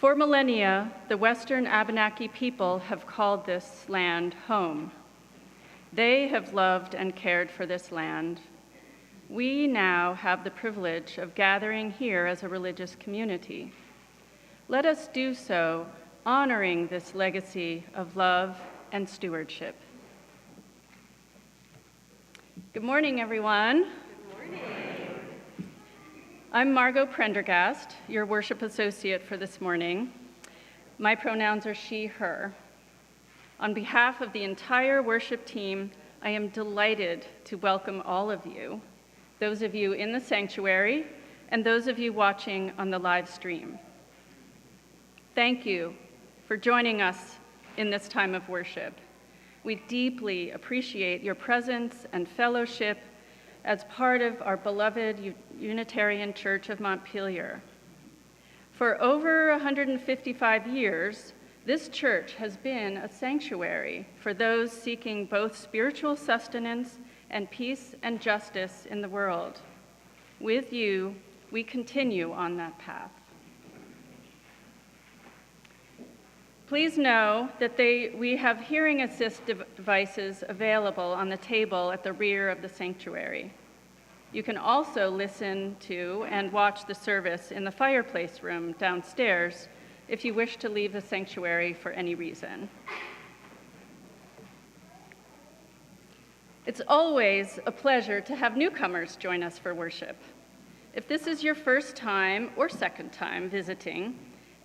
For millennia, the Western Abenaki people have called this land home. They have loved and cared for this land. We now have the privilege of gathering here as a religious community. Let us do so, honoring this legacy of love and stewardship. Good morning, everyone. Good morning. I'm Margot Prendergast, your worship associate for this morning. My pronouns are she, her. On behalf of the entire worship team, I am delighted to welcome all of you, those of you in the sanctuary and those of you watching on the live stream. Thank you for joining us in this time of worship. We deeply appreciate your presence and fellowship as part of our beloved Unitarian Church of Montpelier. For over 155 years, this church has been a sanctuary for those seeking both spiritual sustenance and peace and justice in the world. With you, we continue on that path. Please know that we have hearing assist devices available on the table at the rear of the sanctuary. You can also listen to and watch the service in the fireplace room downstairs if you wish to leave the sanctuary for any reason. It's always a pleasure to have newcomers join us for worship. If this is your first time or second time visiting,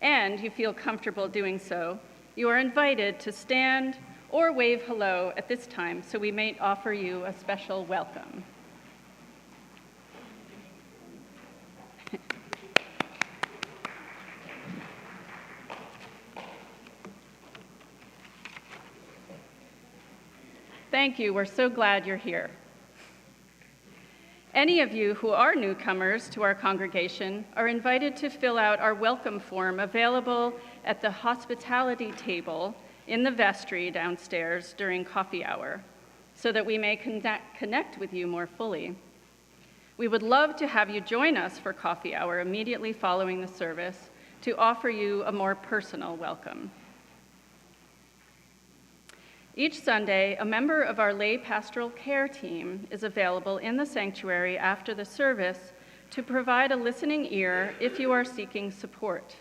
and you feel comfortable doing so, you are invited to stand or wave hello at this time so we may offer you a special welcome. Thank you, we're so glad you're here. Any of you who are newcomers to our congregation are invited to fill out our welcome form available at the hospitality table in the vestry downstairs during coffee hour, so that we may connect with you more fully. We would love to have you join us for coffee hour immediately following the service to offer you a more personal welcome. Each Sunday, a member of our lay pastoral care team is available in the sanctuary after the service to provide a listening ear if you are seeking support.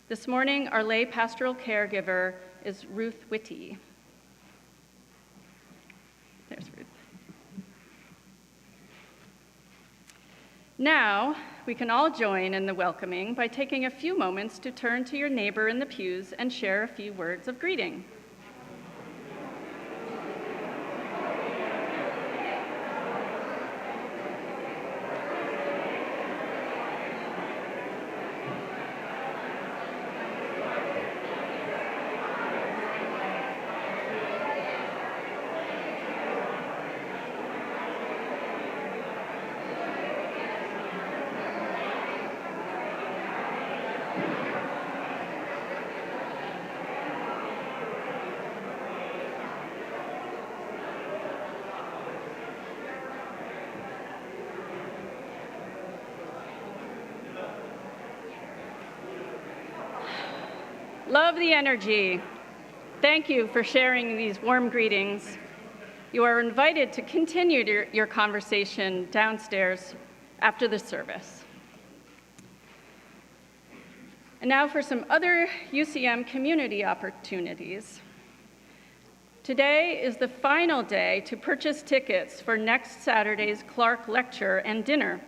This morning, our lay pastoral caregiver is Ruth Whitty. There's Ruth. Now, we can all join in the welcoming by taking a few moments to turn to your neighbor in the pews and share a few words of greeting. Love the energy. Thank you for sharing these warm greetings. You are invited to continue your conversation downstairs after the service. And now for some other UCM community opportunities. Today is the final day to purchase tickets for next Saturday's Clark Lecture and dinner.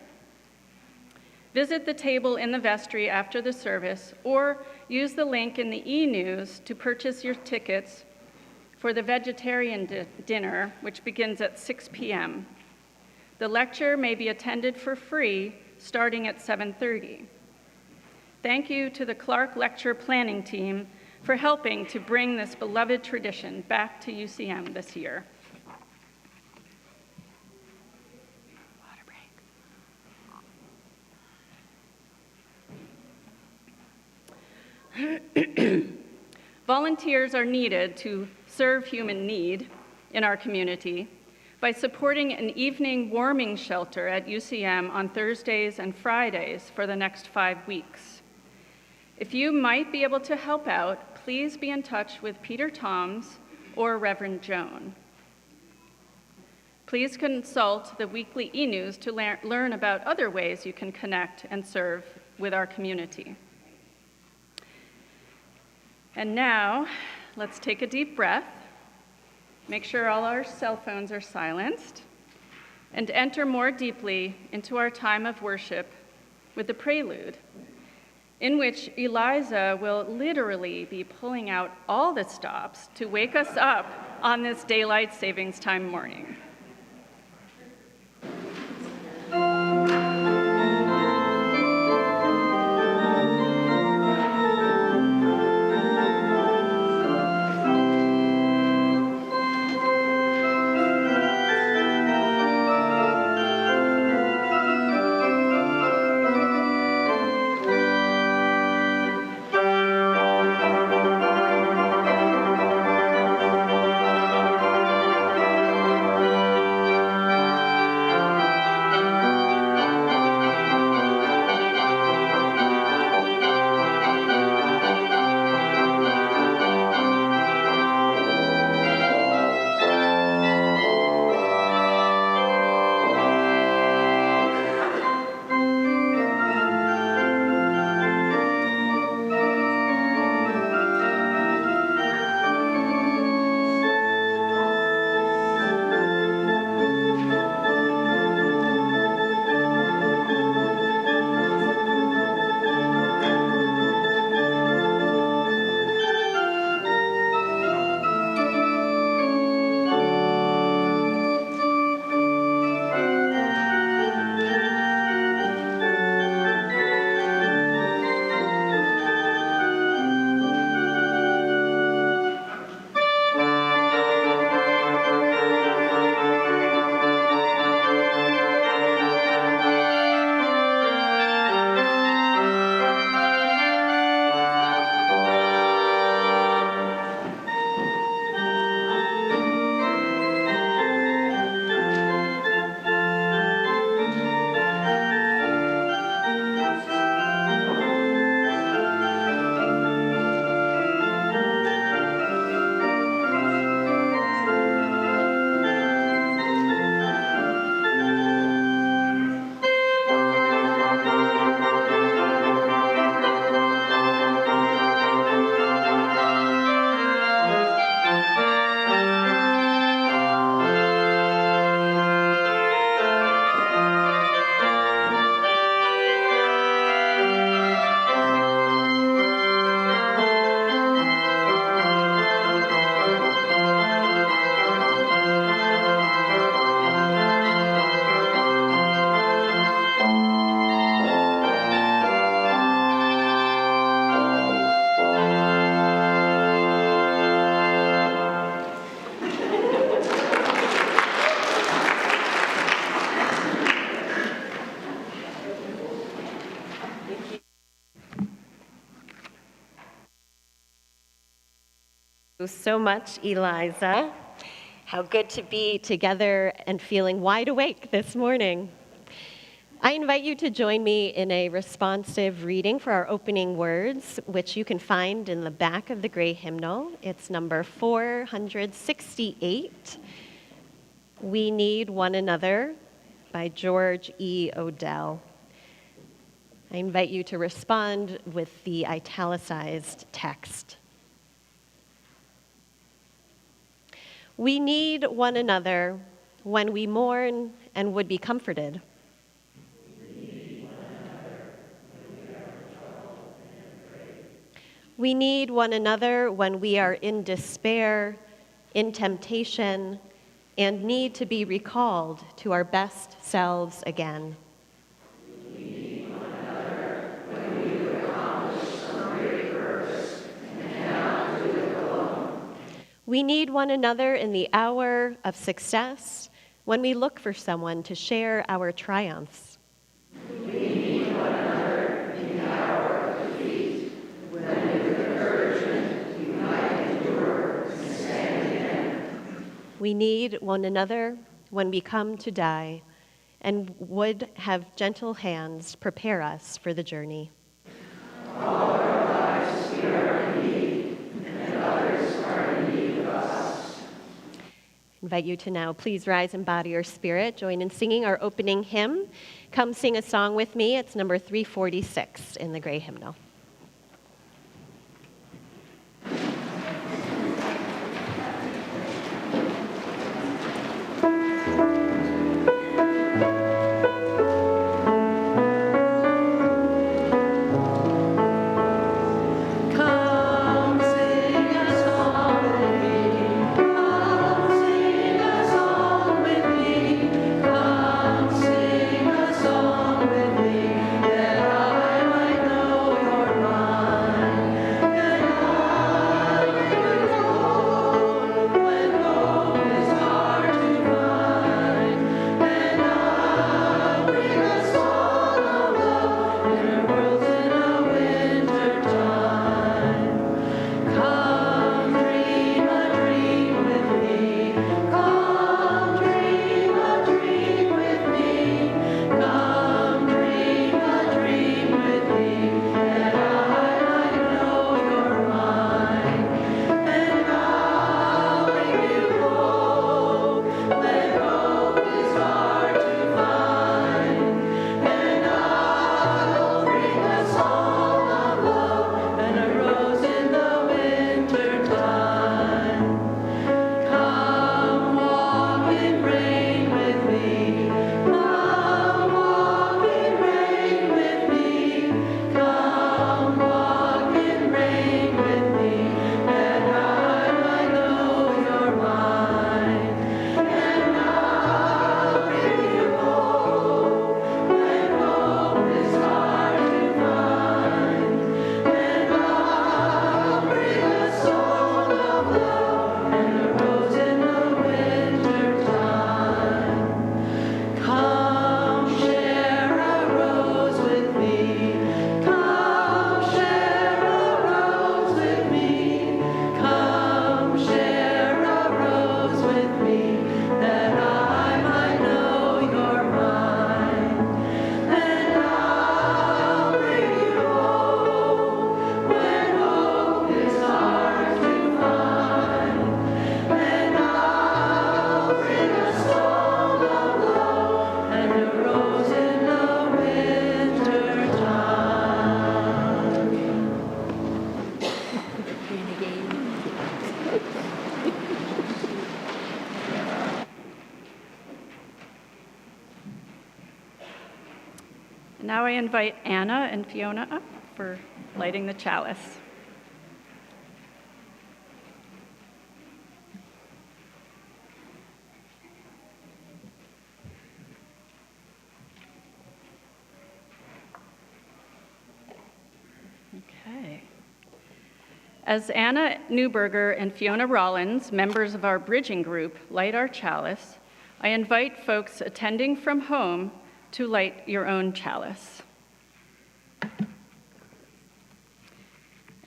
Visit the table in the vestry after the service or use the link in the e-news to purchase your tickets for the vegetarian dinner, which begins at 6 p.m. The lecture may be attended for free starting at 7:30. Thank you to the Clark Lecture planning team for helping to bring this beloved tradition back to UCM this year. Volunteers are needed to serve human need in our community by supporting an evening warming shelter at UCM on Thursdays and Fridays for the next 5 weeks. If you might be able to help out, please be in touch with Peter Toms or Reverend Joan. Please consult the weekly e-news to learn about other ways you can connect and serve with our community. And now, let's take a deep breath, make sure all our cell phones are silenced, and enter more deeply into our time of worship with the prelude, in which Eliza will literally be pulling out all the stops to wake us up on this daylight savings time morning. So much, Eliza. How good to be together and feeling wide awake this morning. I invite you to join me in a responsive reading for our opening words, which you can find in the back of the gray hymnal. It's number 468, We Need One Another, by George E. Odell. I invite you to respond with the italicized text. We need one another when we mourn and would be comforted. We need one another when we are in despair, in temptation, and need to be recalled to our best selves again. We need one another when we would accomplish some great purpose and cannot do it alone. We need one another in the hour of success, when we look for someone to share our triumphs. We need one another in the hour of defeat, when with encouragement we might endure and stand again. We need one another when we come to die, and would have gentle hands prepare us for the journey. All our invite you to now please rise in body or spirit. Join in singing our opening hymn. Come sing a song with me. It's number 346 in the gray hymnal. Now I invite Anna and Fiona up for lighting the chalice. Okay. As Anna Newberger and Fiona Rollins, members of our bridging group, light our chalice, I invite folks attending from home to light your own chalice.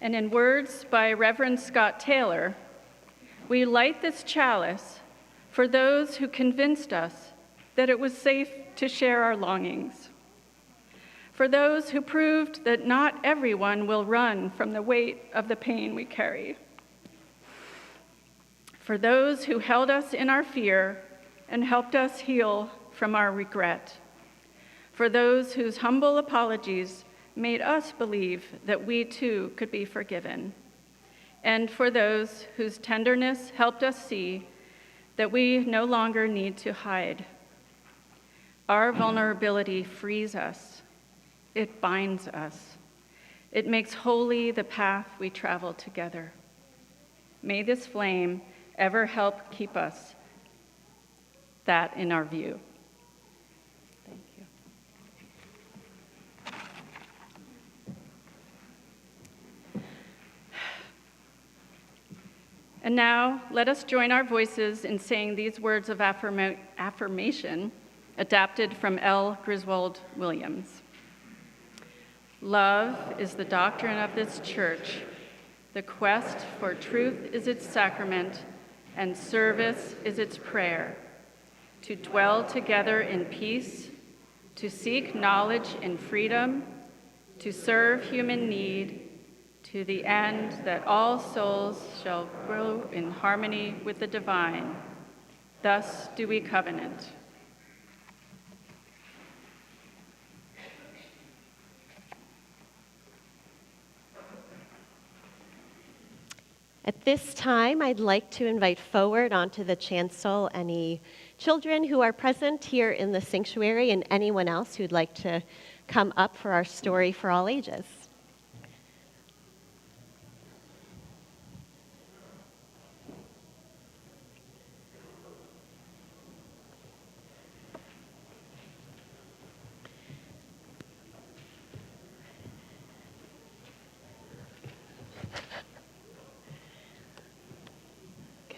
And in words by Reverend Scott Taylor, we light this chalice for those who convinced us that it was safe to share our longings, for those who proved that not everyone will run from the weight of the pain we carry, for those who held us in our fear and helped us heal from our regret, for those whose humble apologies made us believe that we too could be forgiven, and for those whose tenderness helped us see that we no longer need to hide. Our vulnerability frees us. It binds us. It makes holy the path we travel together. May this flame ever help keep us that in our view. Thank you. And now, let us join our voices in saying these words of affirmation adapted from L. Griswold Williams. Love is the doctrine of this church. The quest for truth is its sacrament, and service is its prayer. To dwell together in peace, to seek knowledge in freedom, to serve human need, to the end that all souls shall grow in harmony with the divine. Thus do we covenant. At this time, I'd like to invite forward onto the chancel any children who are present here in the sanctuary and anyone else who'd like to come up for our story for all ages.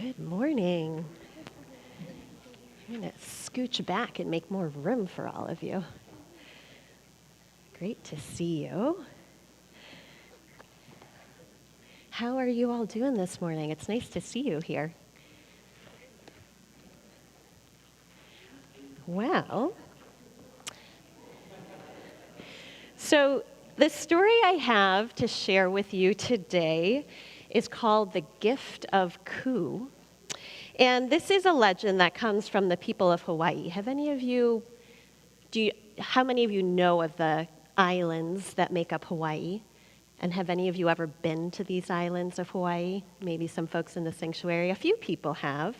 Good morning. I'm going to scooch back and make more room for all of you. Great to see you. How are you all doing this morning? It's nice to see you here. Well, so the story I have to share with you today is called The Gift of Ku. And this is a legend that comes from the people of Hawaii. How many of you know of the islands that make up Hawaii? And have any of you ever been to these islands of Hawaii? Maybe some folks in the sanctuary. A few people have.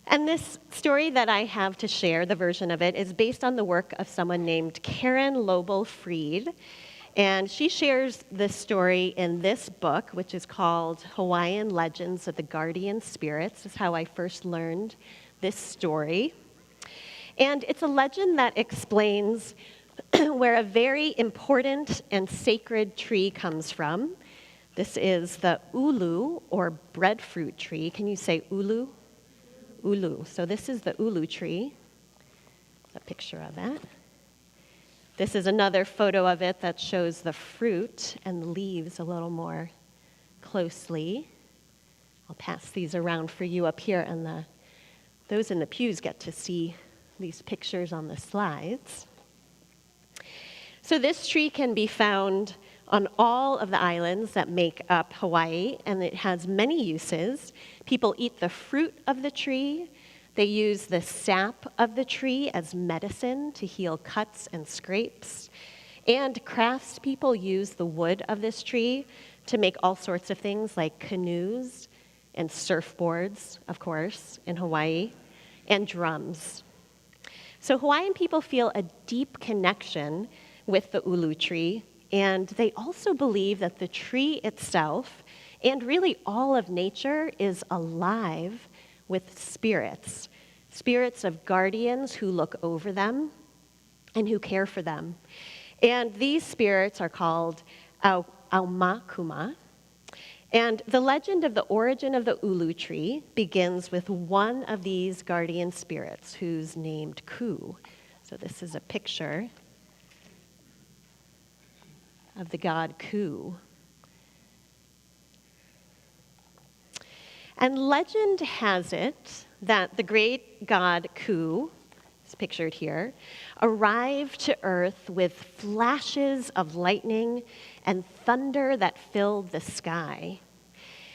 And this story that I have to share, the version of it, is based on the work of someone named Karen Lobel-Fried. And she shares this story in this book, which is called Hawaiian Legends of the Guardian Spirits. This is how I first learned this story. And it's a legend that explains where a very important and sacred tree comes from. This is the ulu, or breadfruit tree. Can you say ulu? Ulu. So this is the ulu tree. There's a picture of that. This is another photo of it that shows the fruit and the leaves a little more closely. I'll pass these around for you up here, and those in the pews get to see these pictures on the slides. So this tree can be found on all of the islands that make up Hawaii, and it has many uses. People eat the fruit of the tree. They use the sap of the tree as medicine to heal cuts and scrapes. And craftspeople use the wood of this tree to make all sorts of things like canoes and surfboards, of course, in Hawaii, and drums. So Hawaiian people feel a deep connection with the ulu tree, and they also believe that the tree itself, and really all of nature, is alive with spirits of guardians who look over them and who care for them. And these spirits are called aumakuma. And the legend of the origin of the ulu tree begins with one of these guardian spirits who's named Ku. So this is a picture of the god Ku. And legend has it that the great god Ku, is pictured here, arrived to earth with flashes of lightning and thunder that filled the sky.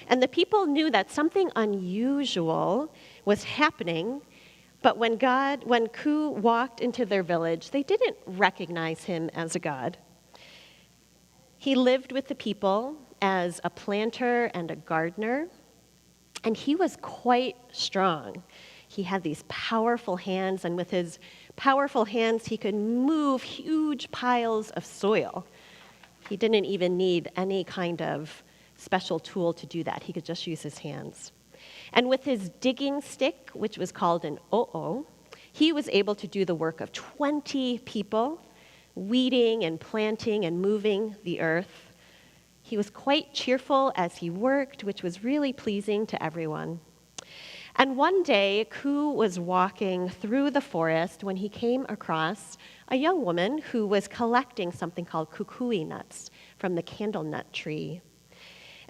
And the people knew that something unusual was happening, but when Ku walked into their village, they didn't recognize him as a god. He lived with the people as a planter and a gardener, and he was quite strong. He had these powerful hands, and with his powerful hands, he could move huge piles of soil. He didn't even need any kind of special tool to do that. He could just use his hands. And with his digging stick, which was called an o'o, he was able to do the work of 20 people, weeding and planting and moving the earth. He was quite cheerful as he worked, which was really pleasing to everyone. And one day, Ku was walking through the forest when he came across a young woman who was collecting something called kukui nuts from the candle nut tree.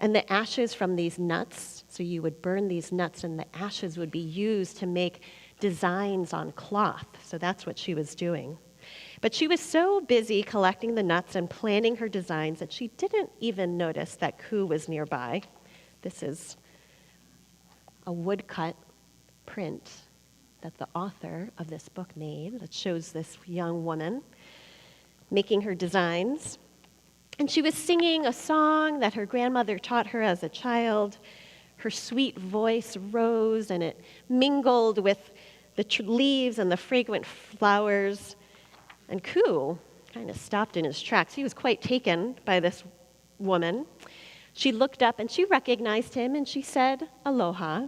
And the ashes from these nuts, so you would burn these nuts, and the ashes would be used to make designs on cloth. So that's what she was doing. But she was so busy collecting the nuts and planning her designs that she didn't even notice that Ku was nearby. This is a woodcut print that the author of this book made that shows this young woman making her designs. And she was singing a song that her grandmother taught her as a child. Her sweet voice rose and it mingled with the leaves and the fragrant flowers. And Ku kind of stopped in his tracks. He was quite taken by this woman. She looked up and she recognized him and she said, "Aloha."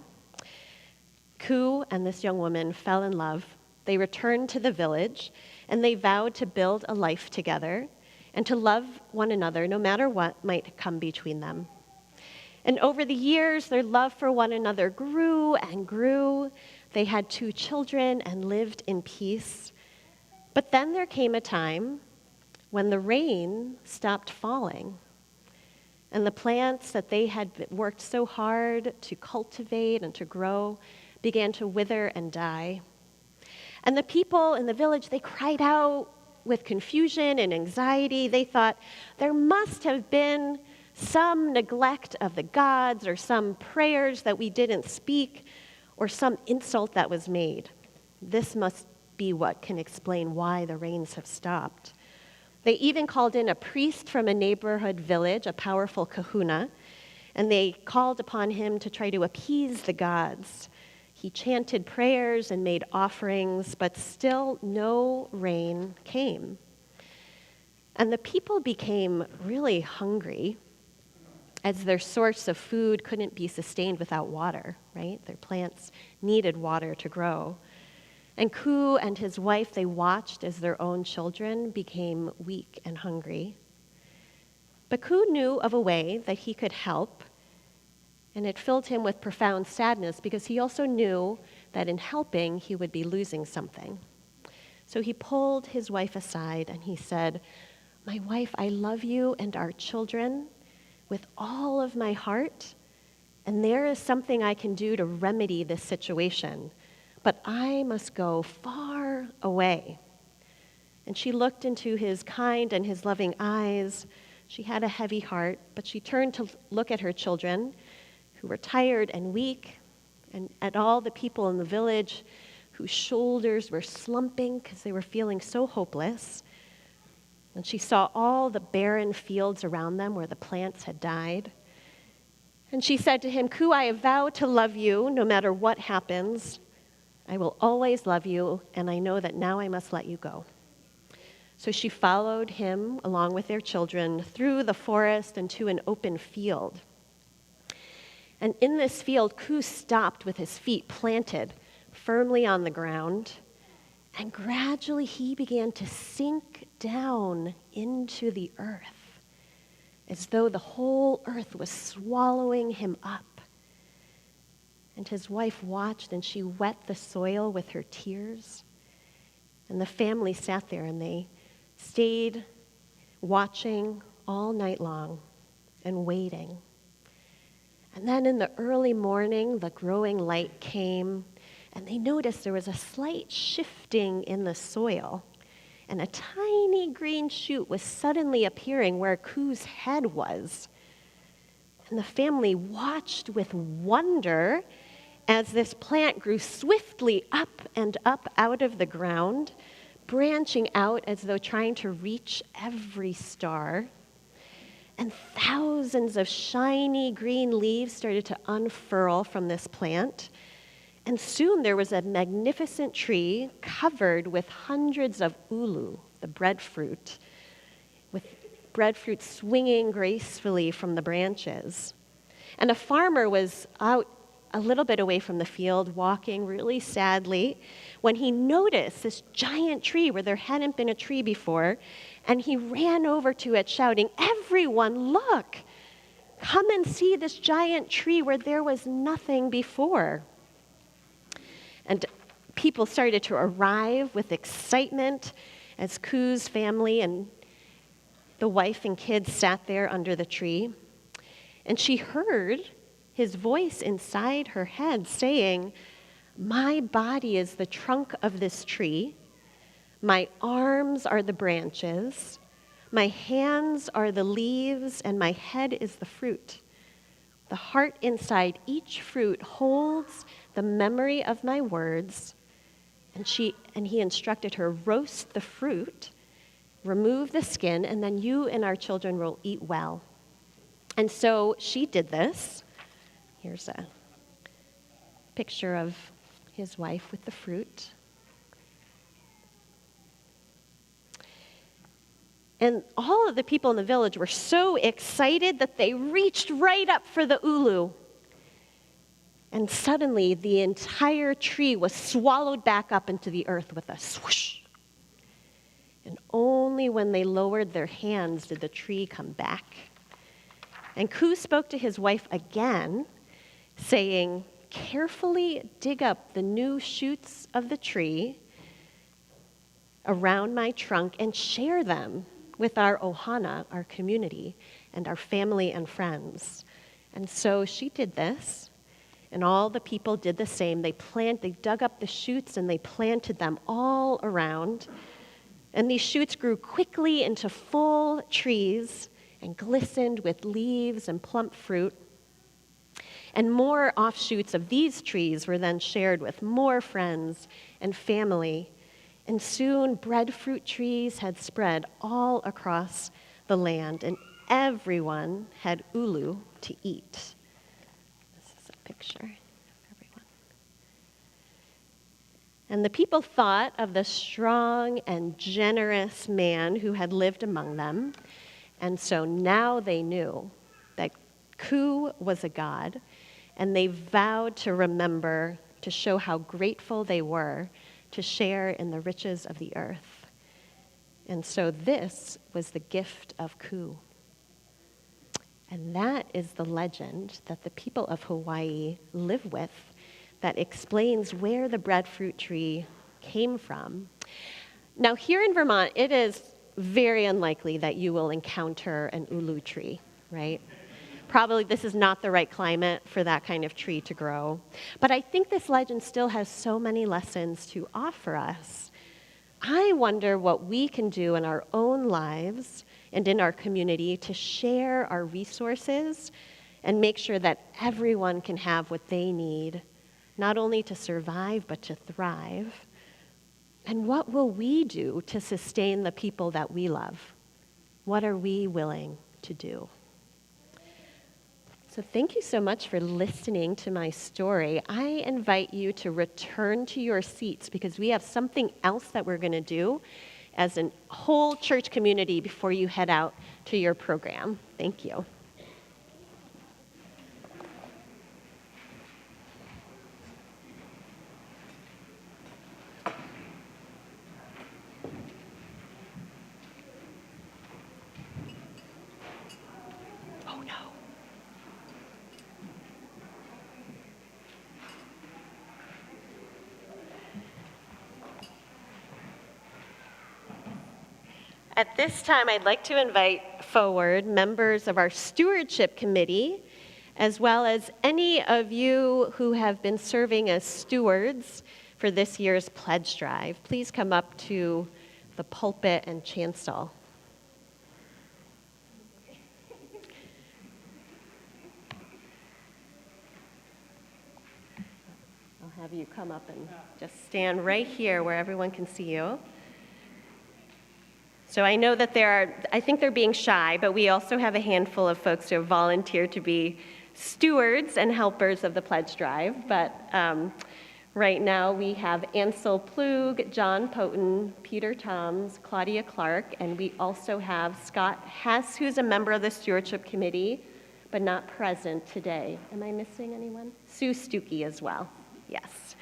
Ku and this young woman fell in love. They returned to the village and they vowed to build a life together and to love one another no matter what might come between them. And over the years, their love for one another grew and grew. They had 2 children and lived in peace. But then there came a time when the rain stopped falling, and the plants that they had worked so hard to cultivate and to grow began to wither and die. And the people in the village, they cried out with confusion and anxiety. They thought there must have been some neglect of the gods or some prayers that we didn't speak or some insult that was made. This must be what can explain why the rains have stopped. They even called in a priest from a neighborhood village, a powerful kahuna, and they called upon him to try to appease the gods. He chanted prayers and made offerings, but still no rain came. And the people became really hungry as their source of food couldn't be sustained without water, right? Their plants needed water to grow. And Ku and his wife, they watched as their own children became weak and hungry. But Ku knew of a way that he could help, and it filled him with profound sadness because he also knew that in helping, he would be losing something. So he pulled his wife aside and he said, "My wife, I love you and our children with all of my heart, and there is something I can do to remedy this situation, but I must go far away." And she looked into his kind and his loving eyes. She had a heavy heart, but she turned to look at her children, who were tired and weak, and at all the people in the village whose shoulders were slumping because they were feeling so hopeless. And she saw all the barren fields around them where the plants had died. And she said to him, "Ku, I vow to love you no matter what happens. I will always love you, and I know that now I must let you go." So she followed him along with their children through the forest and to an open field. And in this field, Ku stopped with his feet planted firmly on the ground, and gradually he began to sink down into the earth, as though the whole earth was swallowing him up. And his wife watched, and she wet the soil with her tears. And the family sat there, and they stayed watching all night long and waiting. And then in the early morning, the growing light came, and they noticed there was a slight shifting in the soil, and a tiny green shoot was suddenly appearing where Ku's head was. And the family watched with wonder as this plant grew swiftly up and up out of the ground, branching out as though trying to reach every star. And thousands of shiny green leaves started to unfurl from this plant. And soon there was a magnificent tree covered with hundreds of ulu, the breadfruit, with breadfruit swinging gracefully from the branches. And a farmer was out a little bit away from the field, walking really sadly, when he noticed this giant tree where there hadn't been a tree before, and he ran over to it shouting, "Everyone, look! Come and see this giant tree where there was nothing before." And people started to arrive with excitement as Ku's family and the wife and kids sat there under the tree. And she heard his voice inside her head saying, "My body is the trunk of this tree. My arms are the branches. My hands are the leaves, and my head is the fruit. The heart inside each fruit holds the memory of my words, And he instructed her, roast the fruit, remove the skin, and then you and our children will eat well. And so she did this. Here's a picture of his wife with the fruit. And all of the people in the village were so excited that they reached right up for the ulu. And suddenly, the entire tree was swallowed back up into the earth with a swoosh. And only when they lowered their hands did the tree come back. And Ku spoke to his wife again, saying, carefully dig up the new shoots of the tree around my trunk and share them with our ohana, our community, and our family and friends. And so she did this. And all the people did the same. They dug up the shoots and they planted them all around. And these shoots grew quickly into full trees and glistened with leaves and plump fruit. And more offshoots of these trees were then shared with more friends and family. And soon breadfruit trees had spread all across the land, and everyone had ulu to eat. Picture of everyone. And the people thought of the strong and generous man who had lived among them. And so now they knew that Ku was a god, and they vowed to remember, to show how grateful they were, to share in the riches of the earth. And so this was the gift of Ku. And that is the legend that the people of Hawaii live with that explains where the breadfruit tree came from. Now, here in Vermont, it is very unlikely that you will encounter an ulu tree, right? Probably this is not the right climate for that kind of tree to grow. But I think this legend still has so many lessons to offer us. I wonder what we can do in our own lives and in our community to share our resources and make sure that everyone can have what they need, not only to survive, but to thrive. And what will we do to sustain the people that we love? What are we willing to do? So thank you so much for listening to my story. I invite you to return to your seats because we have something else that we're going to do as a whole church community before you head out to your program. Thank you. Oh no. At this time, I'd like to invite forward members of our stewardship committee, as well as any of you who have been serving as stewards for this year's pledge drive. Please come up to the pulpit and chancel. I'll have you come up and just stand right here where everyone can see you. So I know that I think they're being shy, but we also have a handful of folks who have volunteered to be stewards and helpers of the pledge drive. But right now we have Ansel Plug, John Poten, Peter Toms, Claudia Clark, and we also have Scott Hess, who's a member of the stewardship committee, but not present today. Am I missing anyone? Sue Stuckey as well. Yes.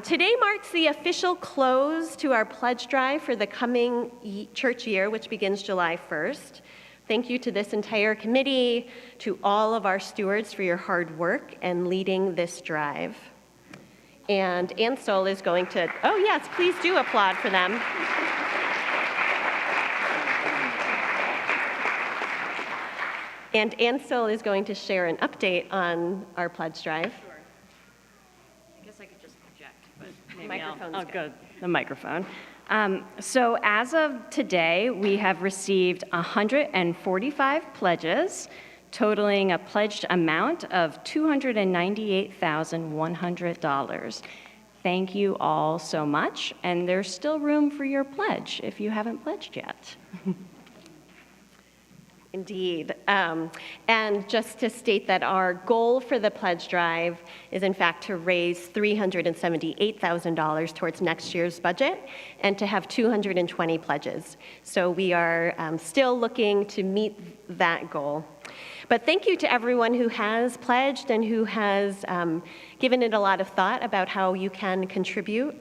Today marks the official close to our pledge drive for the coming church year, which begins July 1st. Thank you to this entire committee, to all of our stewards for your hard work and leading this drive. And Ansel is going to, oh yes, please do applaud for them. And Ansel is going to share an update on our pledge drive. I'll go the microphone. So as of today, we have received 145 pledges, totaling a pledged amount of $298,100. Thank you all so much, and there's still room for your pledge if you haven't pledged yet. Indeed. And just to state that our goal for the pledge drive is, in fact, to raise $378,000 towards next year's budget and to have 220 pledges. So we are still looking to meet that goal. But thank you to everyone who has pledged and who has given it a lot of thought about how you can contribute.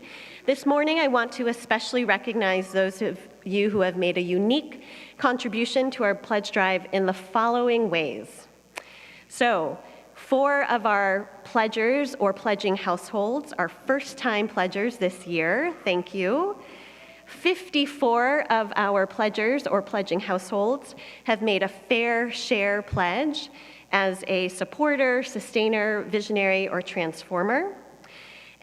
This morning, I want to especially recognize those of you who have made a unique contribution to our pledge drive in the following ways. So, 4 of our pledgers or pledging households are first-time pledgers this year. Thank you. 54 of our pledgers or pledging households have made a fair share pledge as a supporter, sustainer, visionary, or transformer.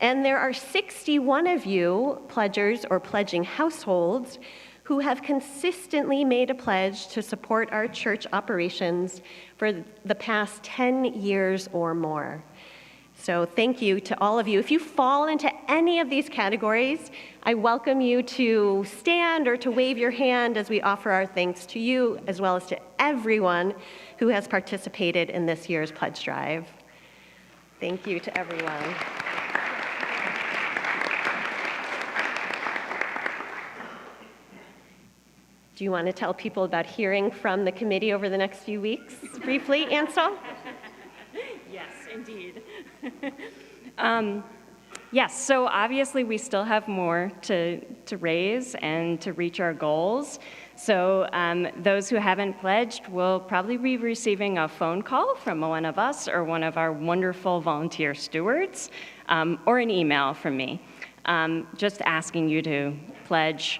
And there are 61 of you pledgers or pledging households who have consistently made a pledge to support our church operations for the past 10 years or more. So thank you to all of you. If you fall into any of these categories, I welcome you to stand or to wave your hand as we offer our thanks to you, as well as to everyone who has participated in this year's pledge drive. Thank you to everyone. Do you want to tell people about hearing from the committee over the next few weeks, briefly, Ansel? Yes, indeed. Yes, so obviously we still have more to raise and to reach our goals. So those who haven't pledged will probably be receiving a phone call from one of us or one of our wonderful volunteer stewards, or an email from me, just asking you to pledge.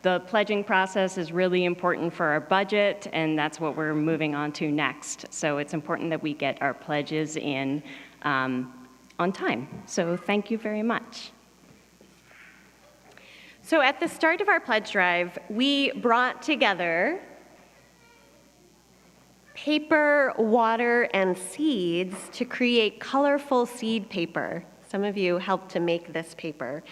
The pledging process is really important for our budget, and that's what we're moving on to next. So it's important that we get our pledges in on time. So thank you very much. So at the start of our pledge drive, we brought together paper, water, and seeds to create colorful seed paper. Some of you helped to make this paper.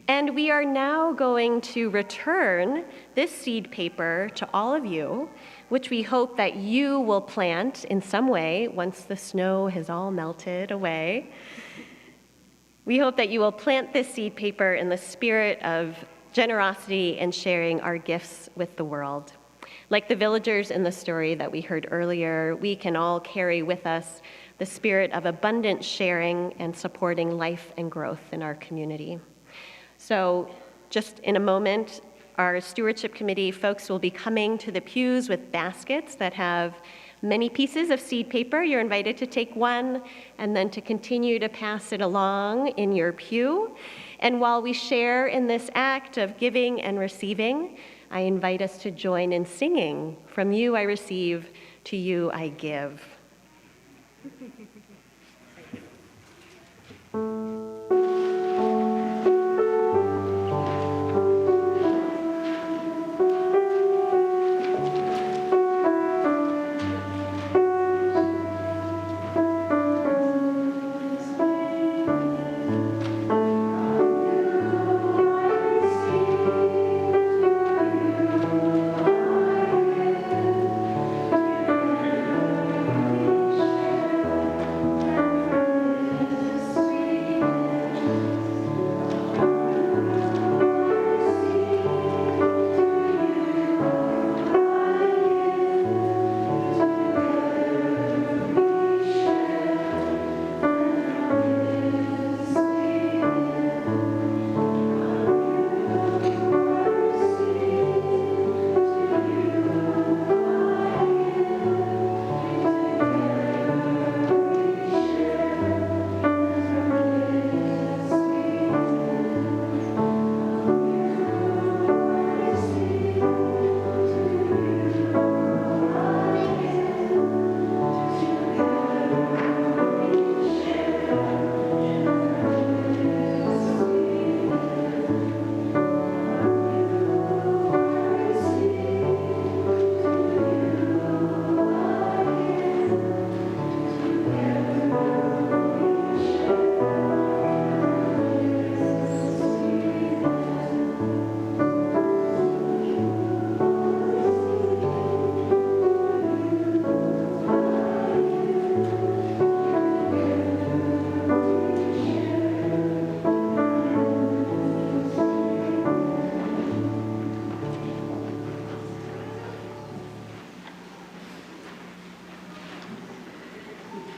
And we are now going to return this seed paper to all of you, which we hope that you will plant in some way once the snow has all melted away. We hope that you will plant this seed paper in the spirit of generosity and sharing our gifts with the world. Like the villagers in the story that we heard earlier, we can all carry with us the spirit of abundant sharing and supporting life and growth in our community. So just in a moment, our stewardship committee folks will be coming to the pews with baskets that have many pieces of seed paper. You're invited to take one and then to continue to pass it along in your pew. And while we share in this act of giving and receiving, I invite us to join in singing, "From you I receive, to you I give."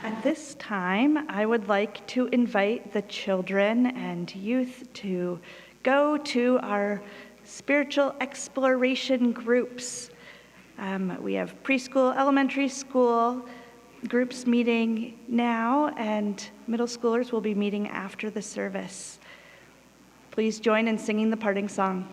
At this time, I would like to invite the children and youth to go to our spiritual exploration groups. We have preschool, elementary school groups meeting now, and middle schoolers will be meeting after the service. Please join in singing the parting song.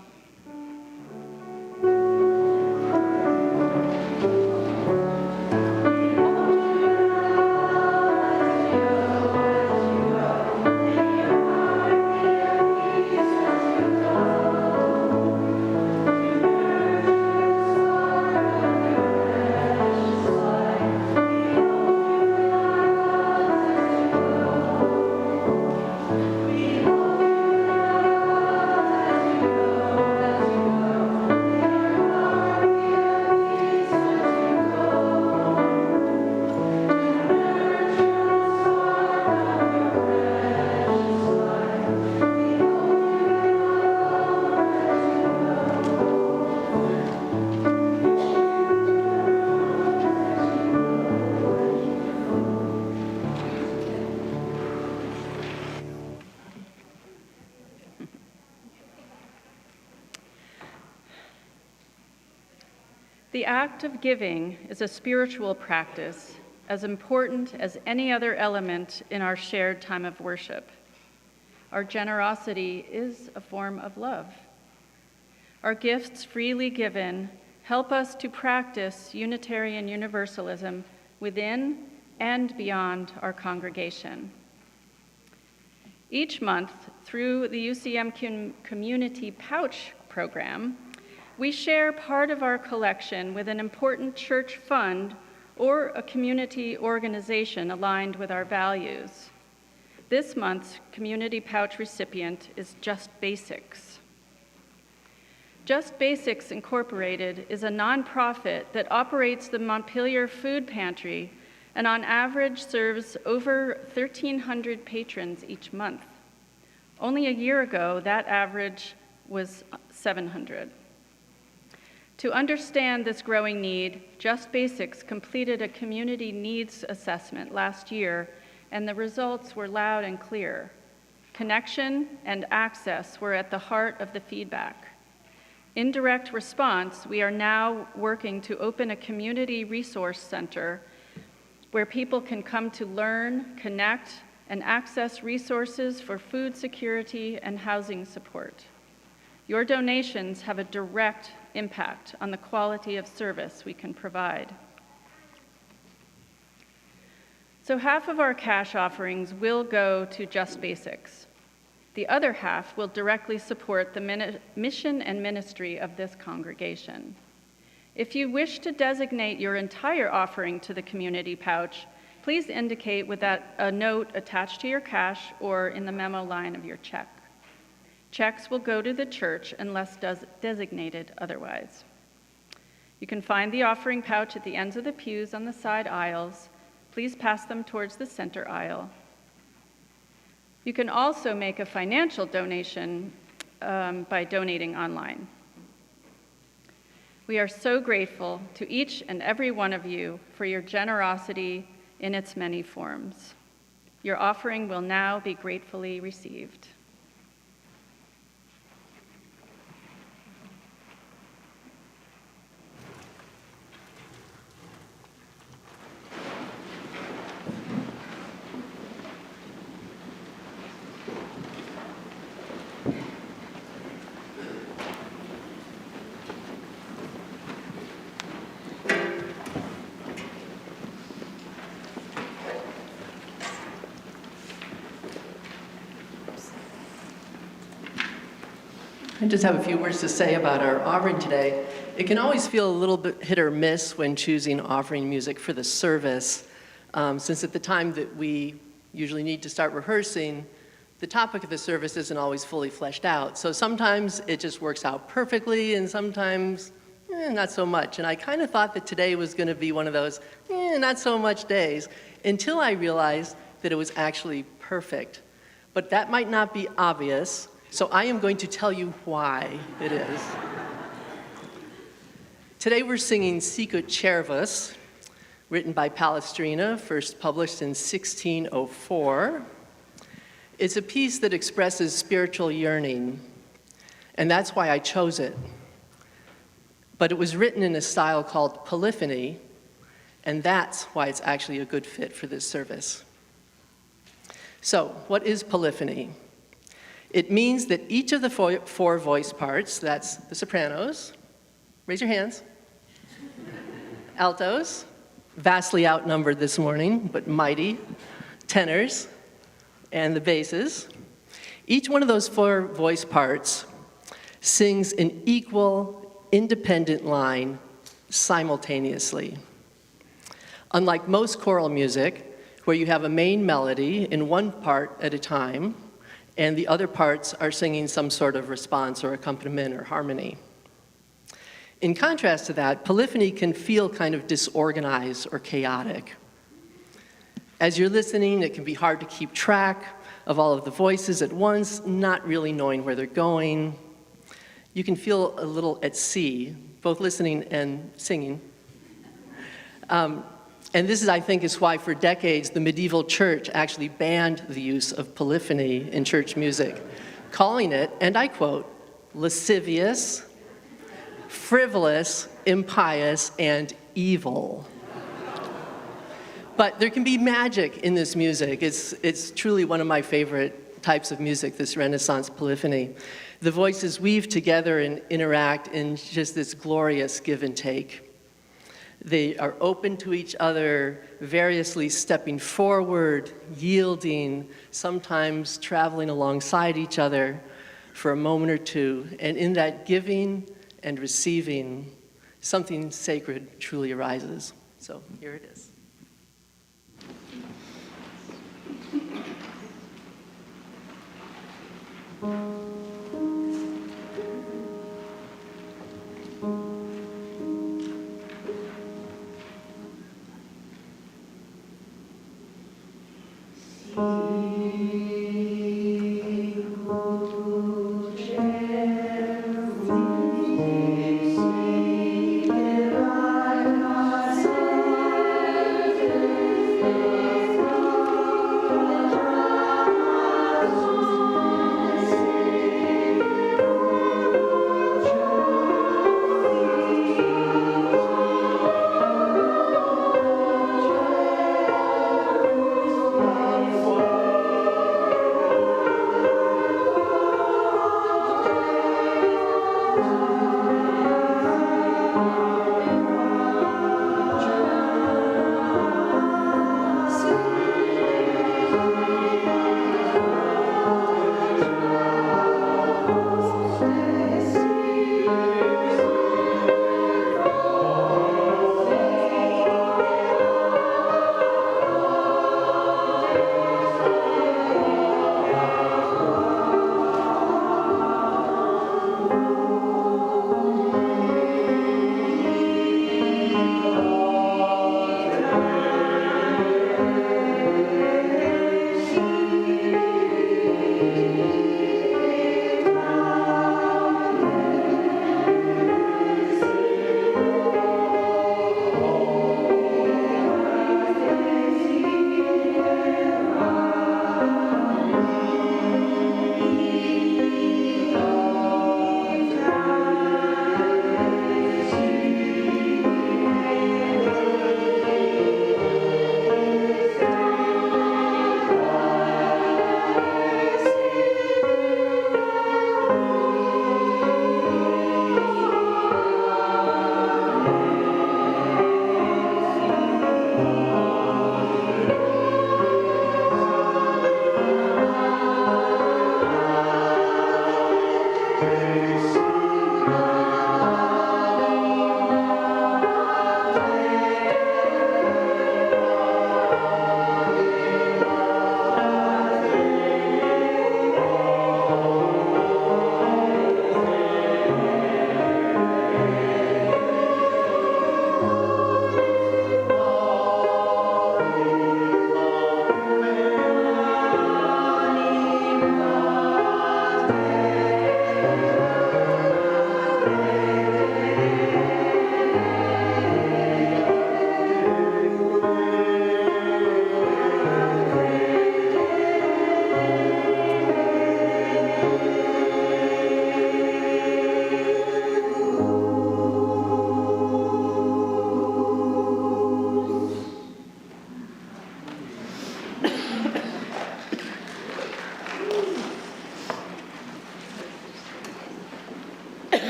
The act of giving is a spiritual practice as important as any other element in our shared time of worship. Our generosity is a form of love. Our gifts freely given help us to practice Unitarian Universalism within and beyond our congregation. Each month, through the UCM Community Pouch program, we share part of our collection with an important church fund or a community organization aligned with our values. This month's Community Pouch recipient is Just Basics. Just Basics Incorporated is a nonprofit that operates the Montpelier Food Pantry and on average serves over 1,300 patrons each month. Only a year ago, that average was 700. To understand this growing need, Just Basics completed a community needs assessment last year, and the results were loud and clear. Connection and access were at the heart of the feedback. In direct response, we are now working to open a community resource center where people can come to learn, connect, and access resources for food security and housing support. Your donations have a direct impact on the quality of service we can provide. So half of our cash offerings will go to Just Basics. The other half will directly support the mission and ministry of this congregation. If you wish to designate your entire offering to the community pouch, please indicate with a note attached to your cash or in the memo line of your check. Checks will go to the church unless designated otherwise. You can find the offering pouch at the ends of the pews on the side aisles. Please pass them towards the center aisle. You can also make a financial donation by donating online. We are so grateful to each and every one of you for your generosity in its many forms. Your offering will now be gratefully received. I just have a few words to say about our offering today. It can always feel a little bit hit or miss when choosing offering music for the service, since at the time that we usually need to start rehearsing, the topic of the service isn't always fully fleshed out. So sometimes it just works out perfectly, and sometimes not so much. And I kind of thought that today was going to be one of those not so much days, until I realized that it was actually perfect. But that might not be obvious, so I am going to tell you why it is. Today we're singing Sicut Cervus, written by Palestrina, first published in 1604. It's a piece that expresses spiritual yearning, and that's why I chose it. But it was written in a style called polyphony, and that's why it's actually a good fit for this service. So, what is polyphony? It means that each of the four voice parts, that's the sopranos, raise your hands, altos, vastly outnumbered this morning, but mighty, tenors, and the basses, each one of those four voice parts sings an equal, independent line simultaneously. Unlike most choral music, where you have a main melody in one part at a time, and the other parts are singing some sort of response or accompaniment or harmony. In contrast to that, polyphony can feel kind of disorganized or chaotic. As you're listening, it can be hard to keep track of all of the voices at once, not really knowing where they're going. You can feel a little at sea, both listening and singing. And this is, I think, is why for decades the medieval church actually banned the use of polyphony in church music, calling it, and I quote, lascivious, frivolous, impious, and evil. But there can be magic in this music. It's truly one of my favorite types of music, this Renaissance polyphony. The voices weave together and interact in just this glorious give and take. They are open to each other, variously stepping forward, yielding, sometimes traveling alongside each other for a moment or two. And in that giving and receiving, something sacred truly arises. So here it is.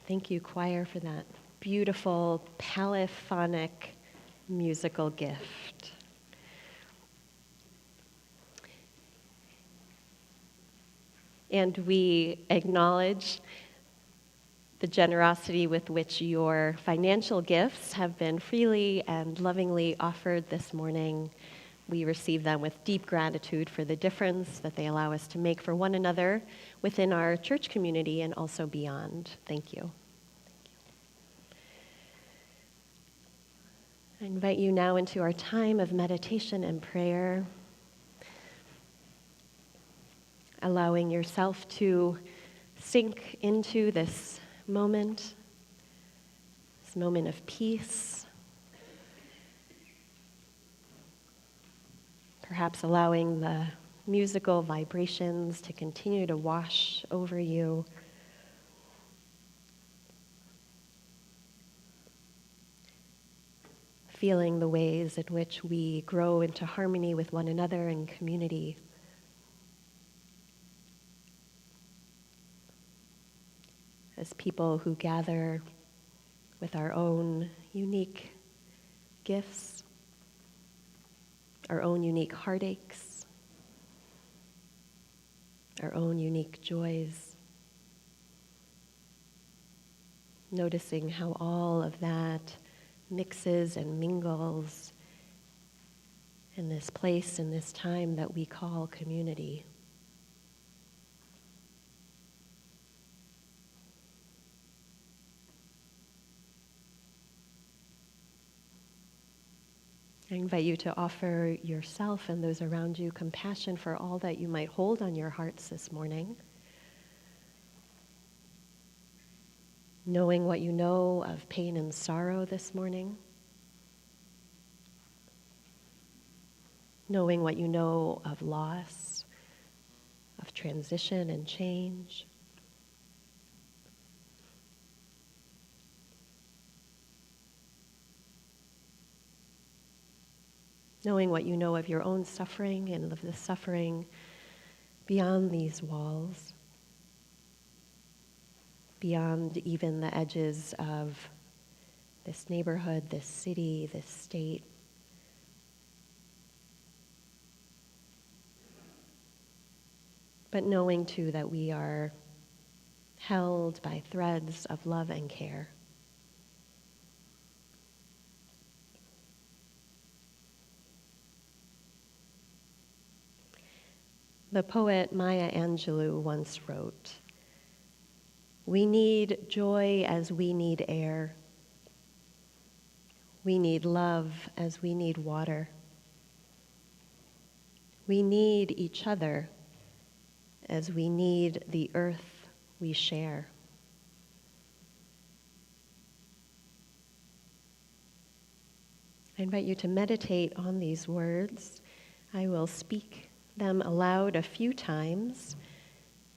Thank you, choir, for that beautiful polyphonic musical gift. And we acknowledge the generosity with which your financial gifts have been freely and lovingly offered this morning. We receive them with deep gratitude for the difference that they allow us to make for one another within our church community and also beyond. Thank you. I invite you now into our time of meditation and prayer, allowing yourself to sink into this moment of peace, perhaps allowing the musical vibrations to continue to wash over you. Feeling the ways in which we grow into harmony with one another and community. As people who gather with our own unique gifts, our own unique heartaches, our own unique joys. Noticing how all of that mixes and mingles in this place, in this time that we call community. I invite you to offer yourself and those around you compassion for all that you might hold on your hearts this morning. Knowing what you know of pain and sorrow this morning. Knowing what you know of loss, of transition and change. Knowing what you know of your own suffering and of the suffering beyond these walls, beyond even the edges of this neighborhood, this city, this state. But knowing too that we are held by threads of love and care. The poet Maya Angelou once wrote, "We need joy as we need air. We need love as we need water. We need each other as we need the earth we share." I invite you to meditate on these words. I will speak them aloud a few times.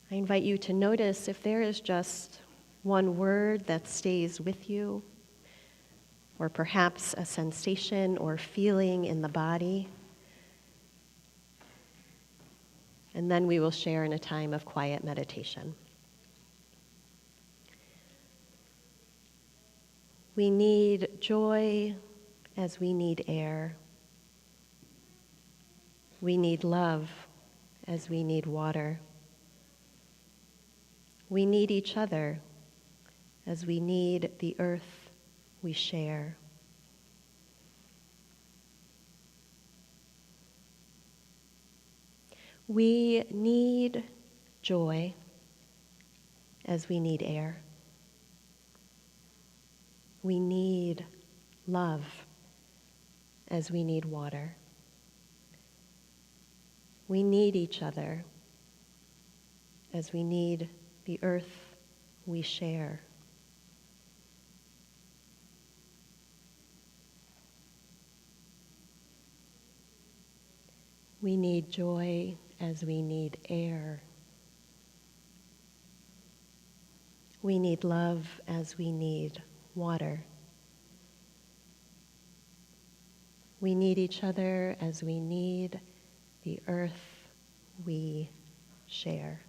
I invite you to notice if there is just one word that stays with you, or perhaps a sensation or feeling in the body. And then we will share in a time of quiet meditation. We need joy as we need air. We need love as we need water. We need each other as we need the earth we share. We need joy as we need air. We need love as we need water. We need each other as we need the earth we share. We need joy as we need air. We need love as we need water. We need each other as we need the earth we share.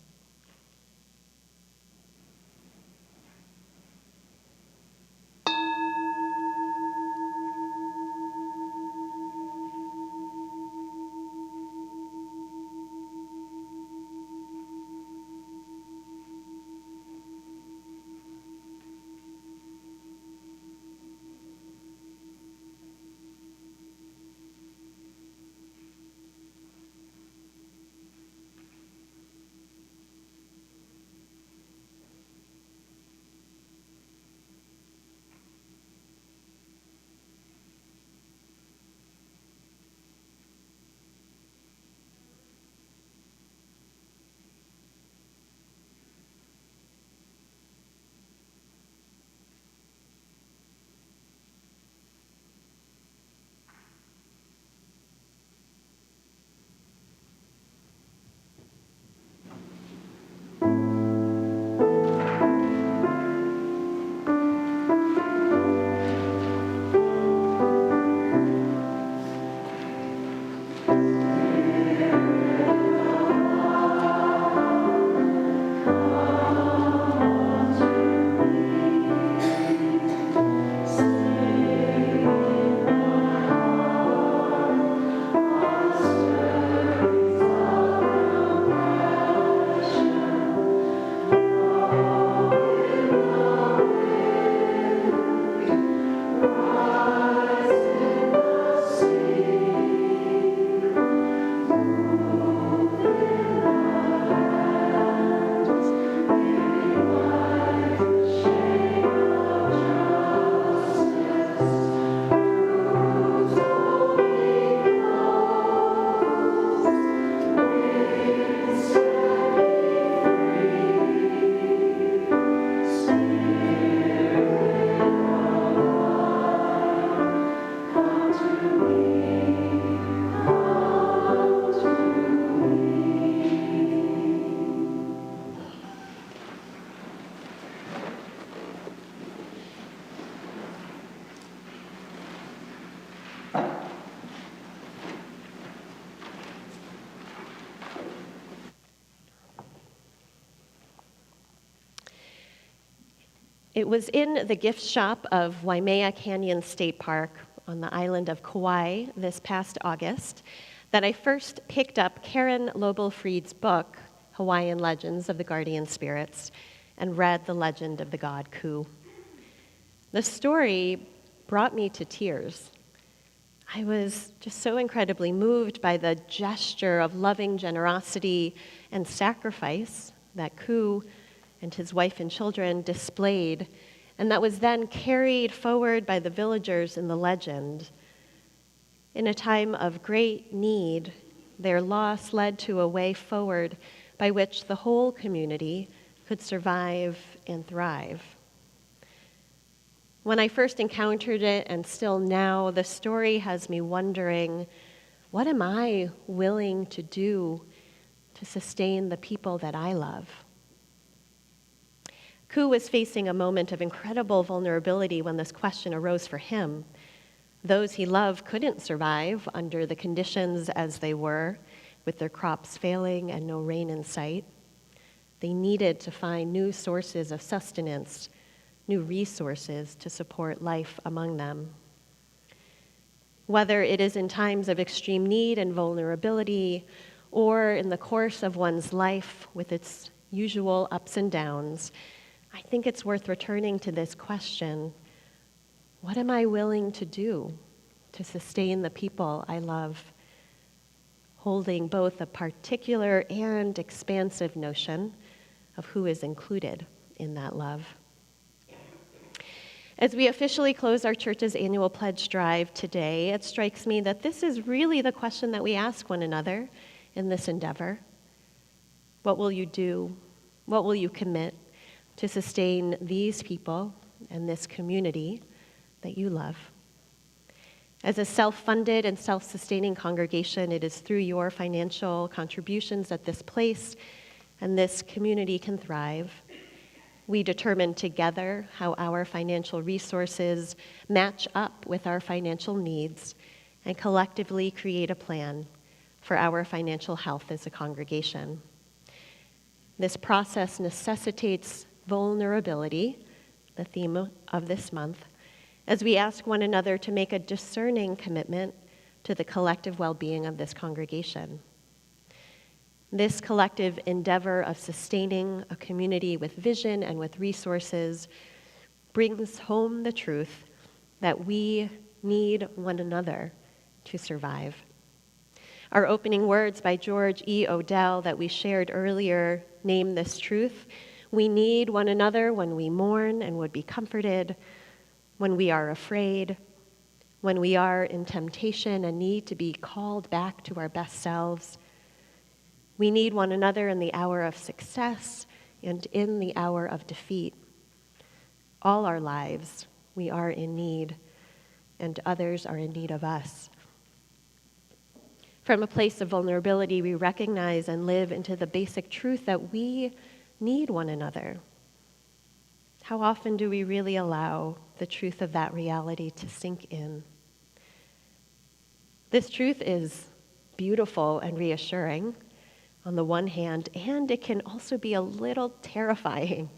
It was in the gift shop of Waimea Canyon State Park on the island of Kauai this past August that I first picked up Karen Lobel-Fried's book, Hawaiian Legends of the Guardian Spirits, and read the legend of the god Ku. The story brought me to tears. I was just so incredibly moved by the gesture of loving generosity and sacrifice that Ku and his wife and children displayed, and that was then carried forward by the villagers in the legend. In a time of great need, their loss led to a way forward by which the whole community could survive and thrive. When I first encountered it, and still now, the story has me wondering, what am I willing to do to sustain the people that I love? Ku was facing a moment of incredible vulnerability when this question arose for him. Those he loved couldn't survive under the conditions as they were, with their crops failing and no rain in sight. They needed to find new sources of sustenance, new resources to support life among them. Whether it is in times of extreme need and vulnerability, or in the course of one's life with its usual ups and downs, I think it's worth returning to this question: what am I willing to do to sustain the people I love? Holding both a particular and expansive notion of who is included in that love. As we officially close our church's annual pledge drive today, it strikes me that this is really the question that we ask one another in this endeavor. What will you do? What will you commit to sustain these people and this community that you love? As a self-funded and self-sustaining congregation, it is through your financial contributions that this place and this community can thrive. We determine together how our financial resources match up with our financial needs and collectively create a plan for our financial health as a congregation. This process necessitates vulnerability, the theme of this month, as we ask one another to make a discerning commitment to the collective well-being of this congregation. This collective endeavor of sustaining a community with vision and with resources brings home the truth that we need one another to survive. Our opening words by George E. Odell that we shared earlier name this truth. We need one another when we mourn and would be comforted, when we are afraid, when we are in temptation and need to be called back to our best selves. We need one another in the hour of success and in the hour of defeat. All our lives, we are in need, and others are in need of us. From a place of vulnerability, we recognize and live into the basic truth that we need one another. How often do we really allow the truth of that reality to sink in? This truth is beautiful and reassuring on the one hand, and it can also be a little terrifying.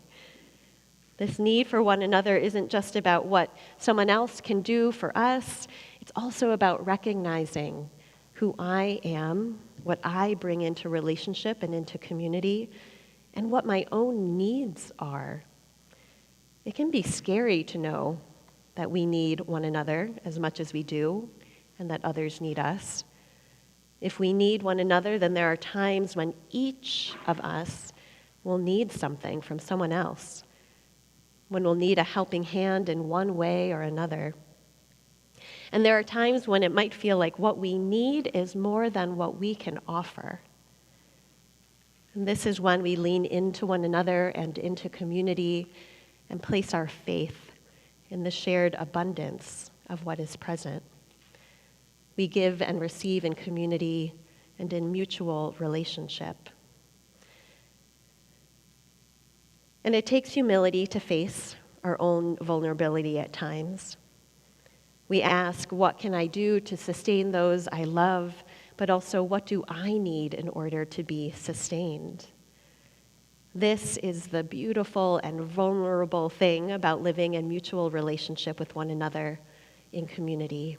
This need for one another isn't just about what someone else can do for us. It's also about recognizing who I am, what I bring into relationship and into community, and what my own needs are. It can be scary to know that we need one another as much as we do, and that others need us. If we need one another, then there are times when each of us will need something from someone else, when we'll need a helping hand in one way or another. And there are times when it might feel like what we need is more than what we can offer. And this is when we lean into one another and into community and place our faith in the shared abundance of what is present. We give and receive in community and in mutual relationship. And it takes humility to face our own vulnerability at times. We ask, what can I do to sustain those I love, but also what do I need in order to be sustained? This is the beautiful and vulnerable thing about living in mutual relationship with one another in community.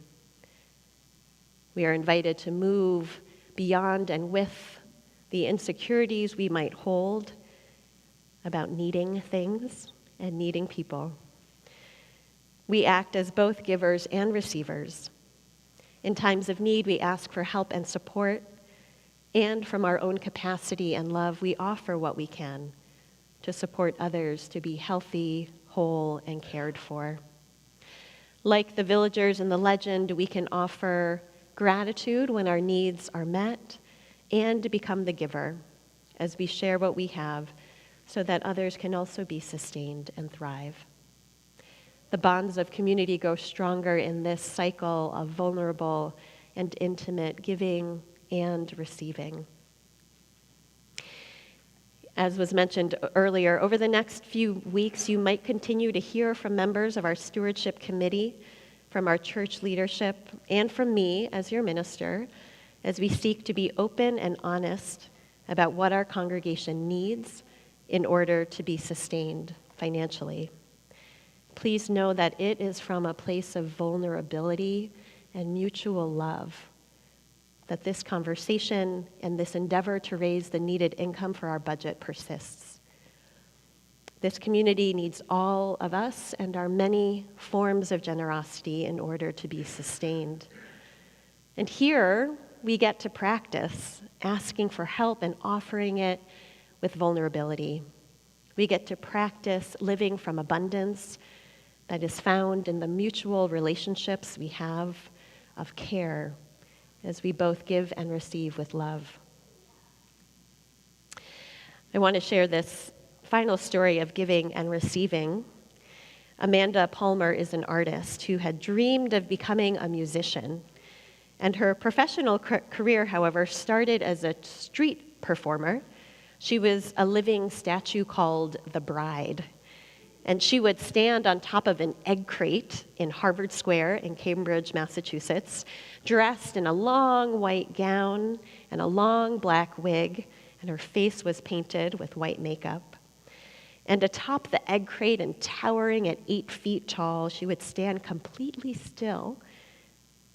We are invited to move beyond and with the insecurities we might hold about needing things and needing people. We act as both givers and receivers. In times of need, we ask for help and support, and from our own capacity and love, we offer what we can to support others to be healthy, whole, and cared for. Like the villagers in the legend, we can offer gratitude when our needs are met and to become the giver as we share what we have so that others can also be sustained and thrive. The bonds of community grow stronger in this cycle of vulnerable and intimate giving and receiving. As was mentioned earlier, over the next few weeks, you might continue to hear from members of our stewardship committee, from our church leadership, and from me as your minister, as we seek to be open and honest about what our congregation needs in order to be sustained financially. Please know that it is from a place of vulnerability and mutual love that this conversation and this endeavor to raise the needed income for our budget persists. This community needs all of us and our many forms of generosity in order to be sustained. And here we get to practice asking for help and offering it with vulnerability. We get to practice living from abundance that is found in the mutual relationships we have of care as we both give and receive with love. I want to share this final story of giving and receiving. Amanda Palmer is an artist who had dreamed of becoming a musician, and her professional career, however, started as a street performer. She was a living statue called the Bride, and she would stand on top of an egg crate in Harvard Square in Cambridge, Massachusetts, dressed in a long white gown and a long black wig, and her face was painted with white makeup. And atop the egg crate and towering at 8 feet tall, she would stand completely still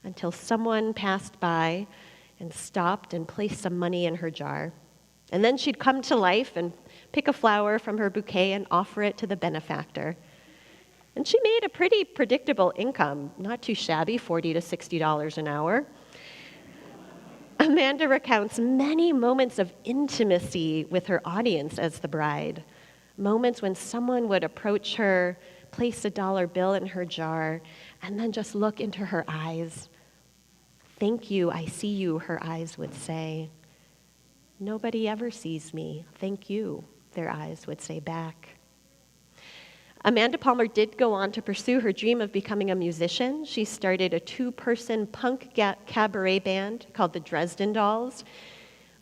until someone passed by and stopped and placed some money in her jar. And then she'd come to life and pick a flower from her bouquet and offer it to the benefactor. And she made a pretty predictable income, not too shabby, $40 to $60 an hour. Amanda recounts many moments of intimacy with her audience as the bride, moments when someone would approach her, place a dollar bill in her jar, and then just look into her eyes. "Thank you, I see you," her eyes would say. "Nobody ever sees me. Thank you," their eyes would say back. Amanda Palmer did go on to pursue her dream of becoming a musician. She started a 2-person punk cabaret band called the Dresden Dolls.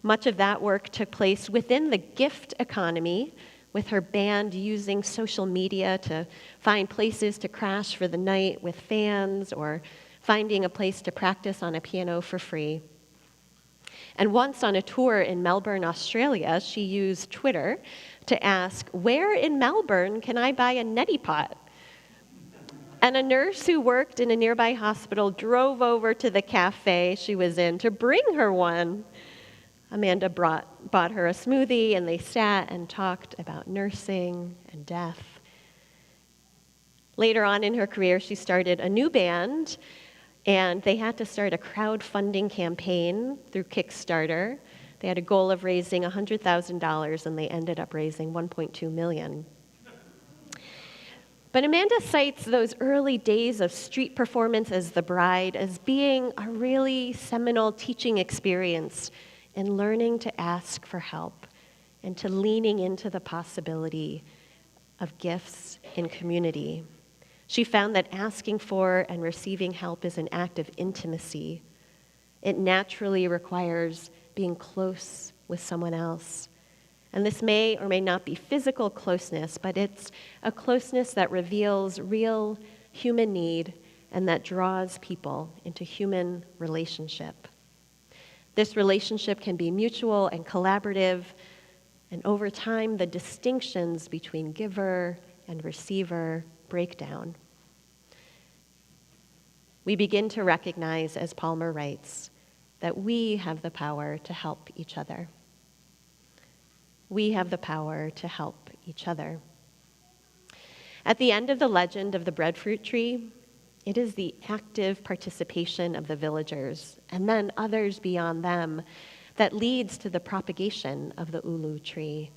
Much of that work took place within the gift economy, with her band using social media to find places to crash for the night with fans or finding a place to practice on a piano for free. And once on a tour in Melbourne, Australia, she used Twitter to ask, "Where in Melbourne can I buy a neti pot?" And a nurse who worked in a nearby hospital drove over to the cafe she was in to bring her one. Amanda bought her a smoothie, and they sat and talked about nursing and death. Later on in her career, she started a new band, and they had to start a crowdfunding campaign through Kickstarter. They had a goal of raising $100,000, and they ended up raising $1.2 million. But Amanda cites those early days of street performance as the bride as being a really seminal teaching experience in learning to ask for help and to leaning into the possibility of gifts in community. She found that asking for and receiving help is an act of intimacy. It naturally requires being close with someone else. And this may or may not be physical closeness, but it's a closeness that reveals real human need and that draws people into human relationship. This relationship can be mutual and collaborative And over time, the distinctions between giver and receiver break down. We begin to recognize, as Palmer writes, that we have the power to help each other. We have the power to help each other. At the end of the legend of the breadfruit tree, it is the active participation of the villagers, and then others beyond them, that leads to the propagation of the ulu tree.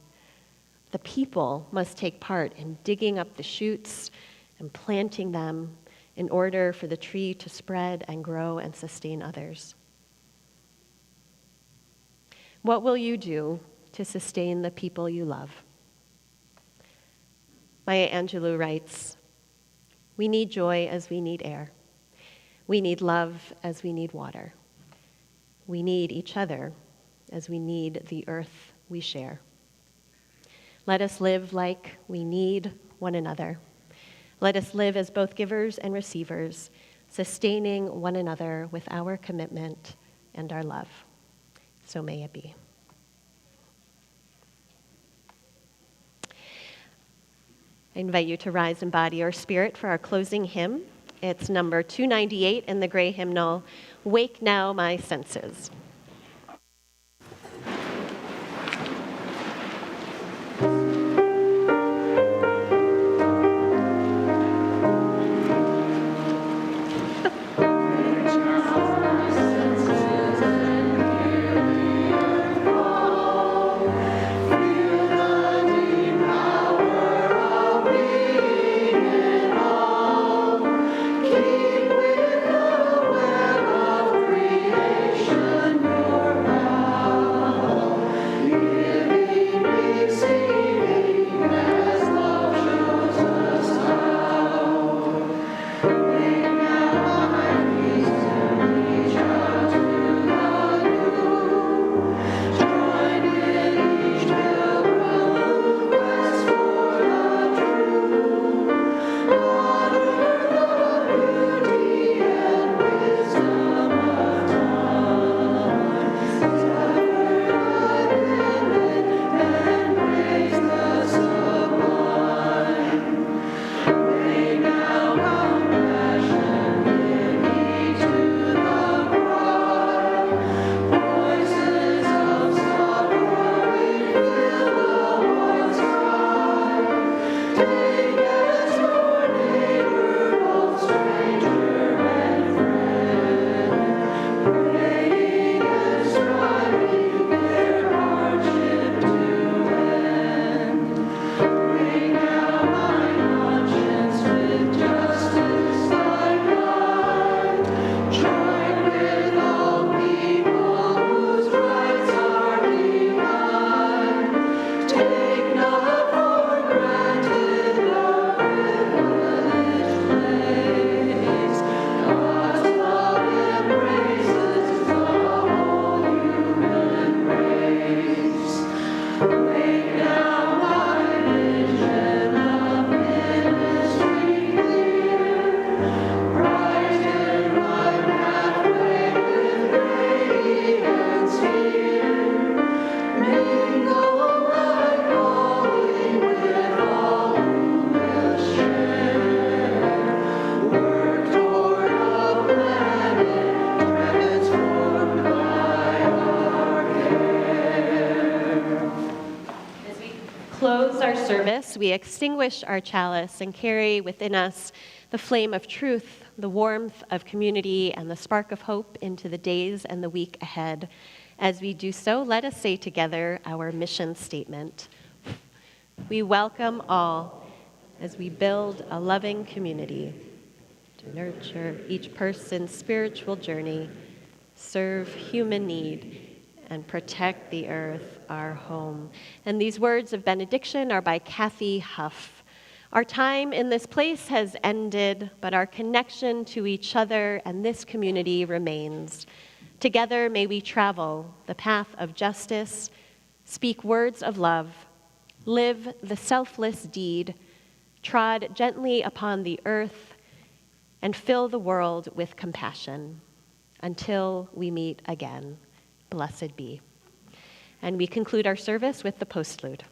The people must take part in digging up the shoots and planting them in order for the tree to spread and grow and sustain others. What will you do to sustain the people you love? Maya Angelou writes, "We need joy as we need air. We need love as we need water. We need each other as we need the earth we share. Let us live like we need one another. Let us live as both givers and receivers, sustaining one another with our commitment and our love. So may it be." I invite you to rise in body or spirit for our closing hymn. It's number 298 in the gray hymnal, "Wake Now My Senses." Close our service, we extinguish our chalice and carry within us the flame of truth, the warmth of community, and the spark of hope into the days and the week ahead. As we do so, let us say together our mission statement. We welcome all as we build a loving community to nurture each person's spiritual journey, serve human need, and protect the earth, our home. And these words of benediction are by Kathy Huff. Our time in this place has ended, but our connection to each other and this community remains. Together may we travel the path of justice, speak words of love, live the selfless deed, trod gently upon the earth, and fill the world with compassion. Until we meet again. Blessed be. And we conclude our service with the postlude.